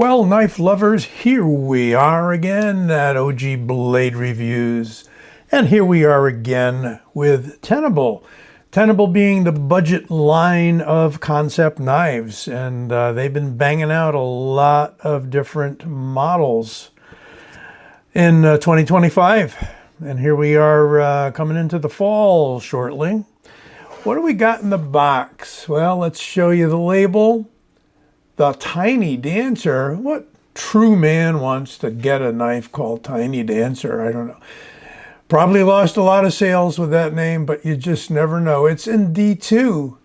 Well, knife lovers, here we are again at OG Blade Reviews. And here we are again with Tenable. Tenable being the budget line of concept knives. And they've been banging out a lot of different models in 2025. And here we are coming into the fall shortly. What do we got in the box? Well, let's show you the label. The Tiny Dancer. What true man wants to get a knife called Tiny Dancer? I don't know. Probably lost a lot of sales with that name, but you just never know. It's in D2,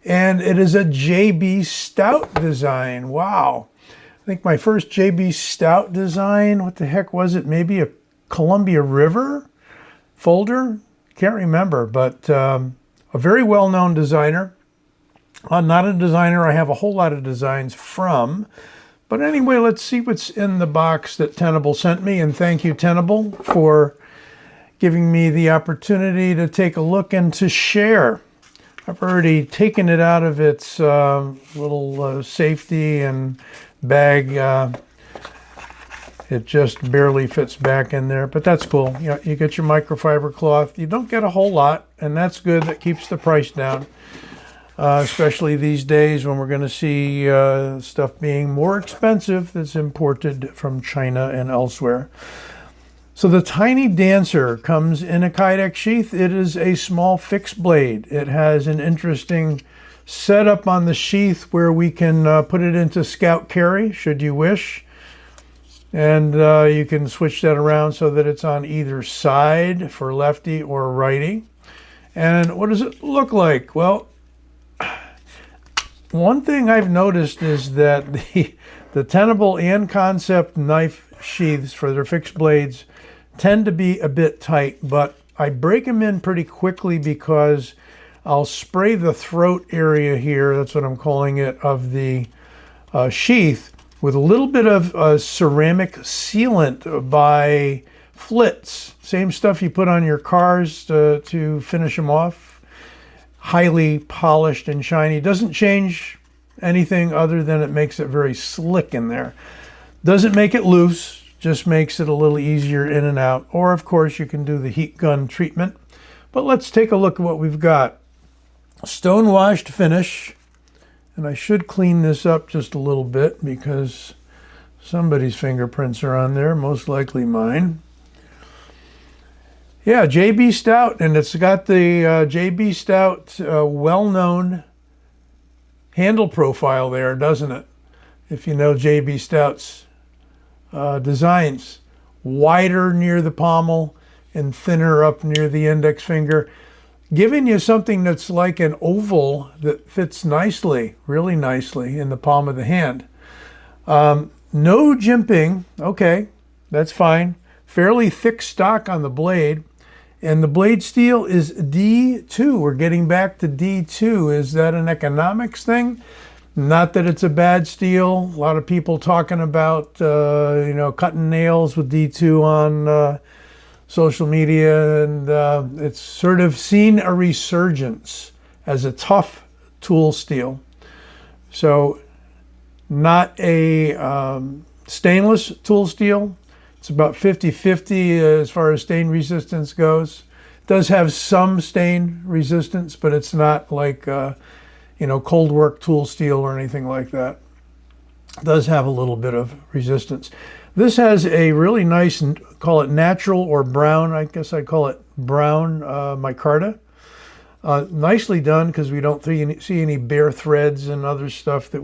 and it is a JB Stout design. Wow. I think my first JB Stout design, what the heck was it? Maybe a Columbia River folder? Can't remember, but a very well-known designer. Not a designer I have a whole lot of designs from. But anyway, let's see what's in the box that Tenable sent me. And thank you, Tenable, for giving me the opportunity to take a look and to share. I've already taken it out of its little safety and bag. It just barely fits back in there, but that's cool. You get your microfiber cloth. You don't get a whole lot, and that's good. That keeps the price down. Especially these days when we're going to see stuff being more expensive that's imported from China and elsewhere. So the Tiny Dancer comes in a Kydex sheath. It is a small fixed blade. It has an interesting setup on the sheath where we can put it into scout carry, should you wish. And you can switch that around so that it's on either side for lefty or righty. And what does it look like? Well, one thing I've noticed is that the Tenable and Concept knife sheaths for their fixed blades tend to be a bit tight, but I break them in pretty quickly because I'll spray the throat area here, that's what I'm calling it, of the sheath with a little bit of ceramic sealant by Flitz. Same stuff you put on your cars to finish them off. Highly polished and shiny. Doesn't change anything other than it makes it very slick in there. Doesn't make it loose, just makes it a little easier in and out. Or of course you can do the heat gun treatment. But let's take a look at what we've got. Stone washed finish. And I should clean this up just a little bit because somebody's fingerprints are on there, most likely mine. Yeah, JB Stout, and it's got the JB Stout well-known handle profile there, doesn't it? If you know JB Stout's designs. Wider near the pommel and thinner up near the index finger, giving you something that's like an oval that fits nicely, really nicely, in the palm of the hand. No jimping, okay, that's fine. Fairly thick stock on the blade. And the blade steel is D2. We're getting back to D2. Is that an economics thing? Not that it's a bad steel. A lot of people talking about, cutting nails with D2 on social media. And it's sort of seen a resurgence as a tough tool steel. So not a stainless tool steel. It's about 50-50 as far as stain resistance goes. It does have some stain resistance, but it's not like, cold work tool steel or anything like that. It does have a little bit of resistance. This has a really nice, call it natural or brown, I guess I'd call it brown micarta. Nicely done because we don't see any bare threads and other stuff that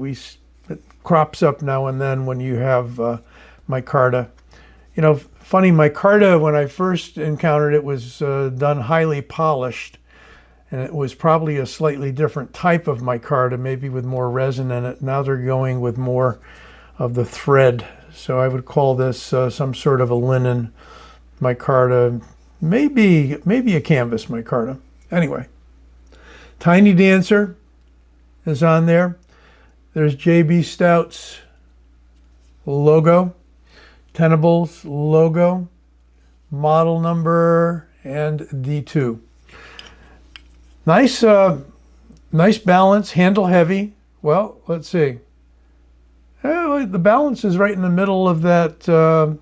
crops up now and then when you have micarta. Funny, micarta, when I first encountered it, was done highly polished. And it was probably a slightly different type of micarta, maybe with more resin in it. Now they're going with more of the thread. So I would call this some sort of a linen micarta, maybe a canvas micarta. Anyway, Tiny Dancer is on there. There's JB Stout's logo. Tenable's logo, model number, and D2. Nice balance, handle heavy. Well, let's see. The balance is right in the middle of that, don't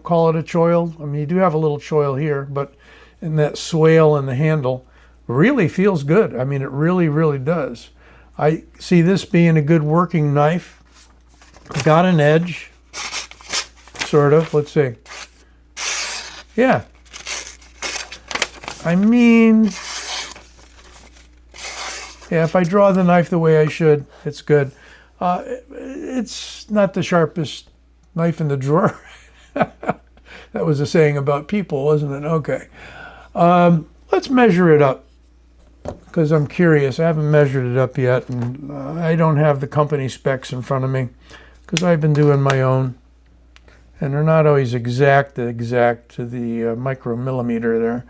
call it a choil. I mean, you do have a little choil here, but in that swale in the handle, really feels good. I mean, it really, really does. I see this being a good working knife. Got an edge, sort of. Let's see. Yeah. I mean, yeah, if I draw the knife the way I should, it's good. It's not the sharpest knife in the drawer. That was a saying about people, wasn't it? Okay. Let's measure it up, because I'm curious. I haven't measured it up yet, and I don't have the company specs in front of me, because I've been doing my own, and they're not always exact to the micromillimeter there.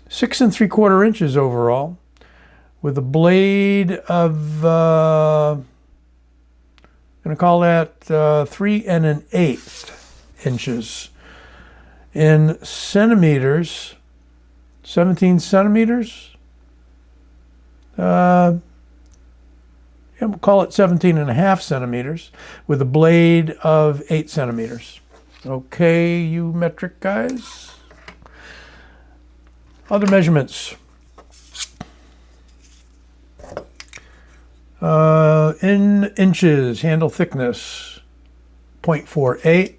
6 3/4 inches overall, with a blade of, I'm going to call that 3 1/8 inches. In centimeters, 17 centimeters, we'll call it 17.5 centimeters, with a blade of 8 centimeters. Okay, you metric guys. Other measurements. In inches, handle thickness, 0.48.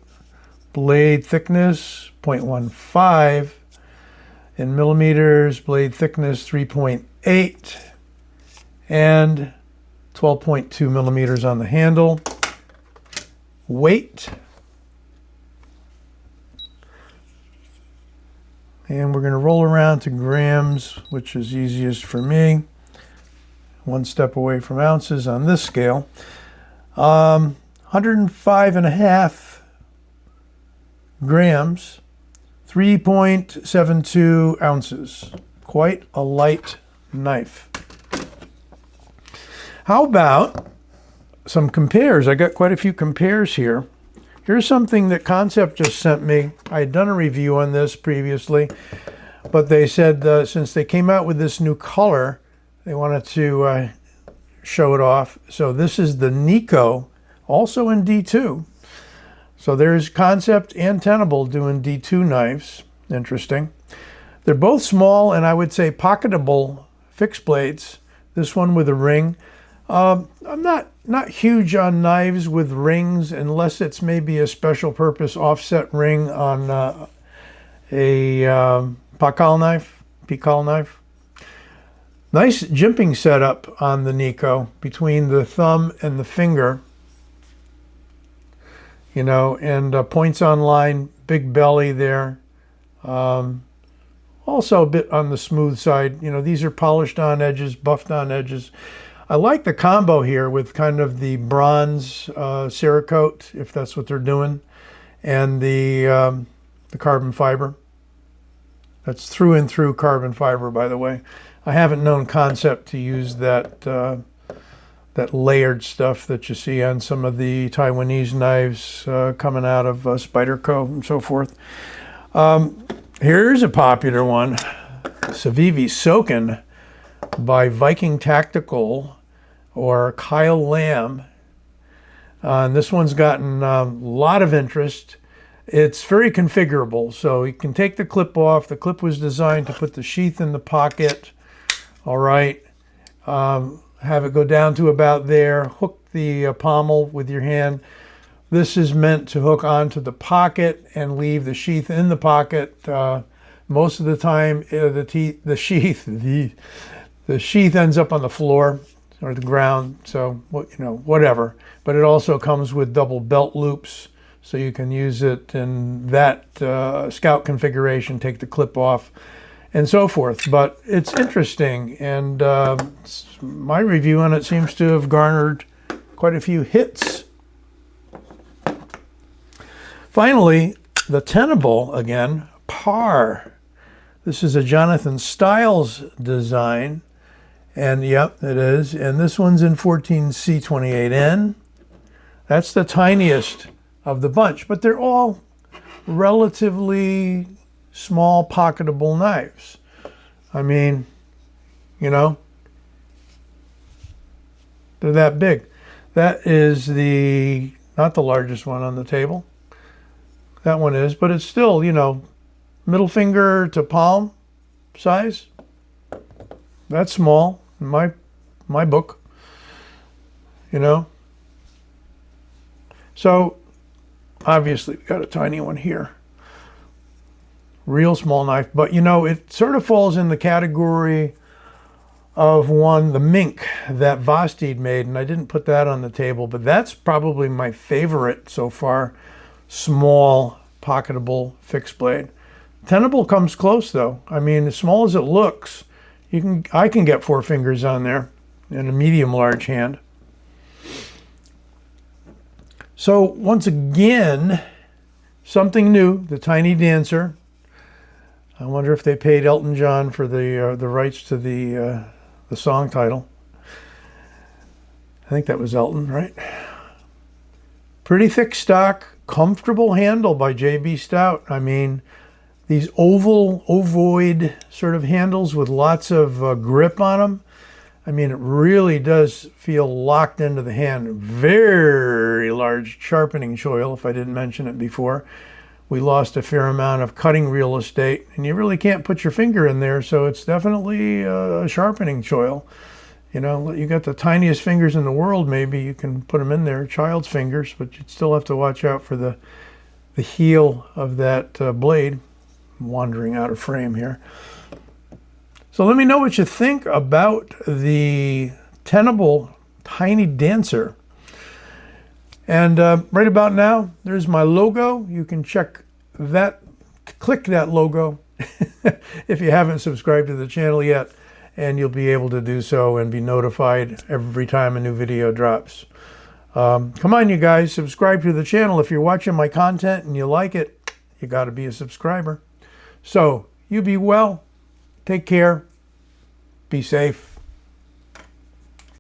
Blade thickness, 0.15. In millimeters, blade thickness, 3.8. And 12.2 millimeters on the handle. Weight. And we're going to roll around to grams, which is easiest for me. 1 step away from ounces on this scale. 105.5 grams, 3.72 ounces. Quite a light knife. How about some compares? I got quite a few compares here. Here's something that Concept just sent me. I had done a review on this previously, but they said since they came out with this new color, they wanted to show it off. So this is the Nico, also in D2. So there's Concept and Tenable doing D2 knives. Interesting. They're both small and I would say pocketable fixed blades. This one with a ring. I'm not huge on knives with rings unless it's maybe a special purpose offset ring on a Pikal knife. Nice jimping setup on the Nico between the thumb and the finger. You know, and points on line, big belly there. Also a bit on the smooth side. You know, these are polished on edges, buffed on edges. I like the combo here with kind of the bronze Cerakote, if that's what they're doing, and the carbon fiber. That's through and through carbon fiber, by the way. I haven't known Concept to use that that layered stuff that you see on some of the Taiwanese knives coming out of Spyderco and so forth. Here's a popular one, Civivi Soken by Viking Tactical or Kyle Lamb. And this one's gotten a lot of interest. It's very configurable, so you can take the clip off. The clip was designed to put the sheath in the pocket. All right. Have it go down to about there. Hook the pommel with your hand. This is meant to hook onto the pocket and leave the sheath in the pocket. Most of the time, the sheath ends up on the floor or the ground. So, you know, whatever. But it also comes with double belt loops, so you can use it in that Scout configuration. Take the clip off, and so forth. But it's interesting, and my review on it seems to have garnered quite a few hits. Finally, the Tenable again, Par. This is a Jonathan Stiles design, and yep, it is. And this one's in 14C28N. That's the tiniest of the bunch, but they're all relatively small, pocketable knives. I mean, you know, they're that big. That is not the largest one on the table. That one is, but it's still, middle finger to palm size. That's small in my book, So obviously we got a tiny one here. Real small knife, but it sort of falls in the category of the mink that Vostede made, and I didn't put that on the table, but that's probably my favorite so far. Small, pocketable fixed blade. Tenable comes close though. I mean, as small as it looks, I can get 4 fingers on there in a medium large hand. So once again, something new, the Tiny Dancer. I wonder if they paid Elton John for the rights to the song title. I think that was Elton, right? Pretty thick stock, comfortable handle by JB Stout. I mean, these ovoid sort of handles with lots of grip on them. I mean, it really does feel locked into the hand. Very large sharpening choil, if I didn't mention it before. We lost a fair amount of cutting real estate, and you really can't put your finger in there, so it's definitely a sharpening choil. You got the tiniest fingers in the world, maybe you can put them in there, child's fingers, but you'd still have to watch out for the heel of that blade. I'm wandering out of frame here. So let me know what you think about the Tenable Tiny Dancer. And right about now, there's my logo. You can click that logo if you haven't subscribed to the channel yet, and you'll be able to do so and be notified every time a new video drops. Come on, you guys, subscribe to the channel. If you're watching my content and you like it, you got to be a subscriber. So you be well, take care, be safe.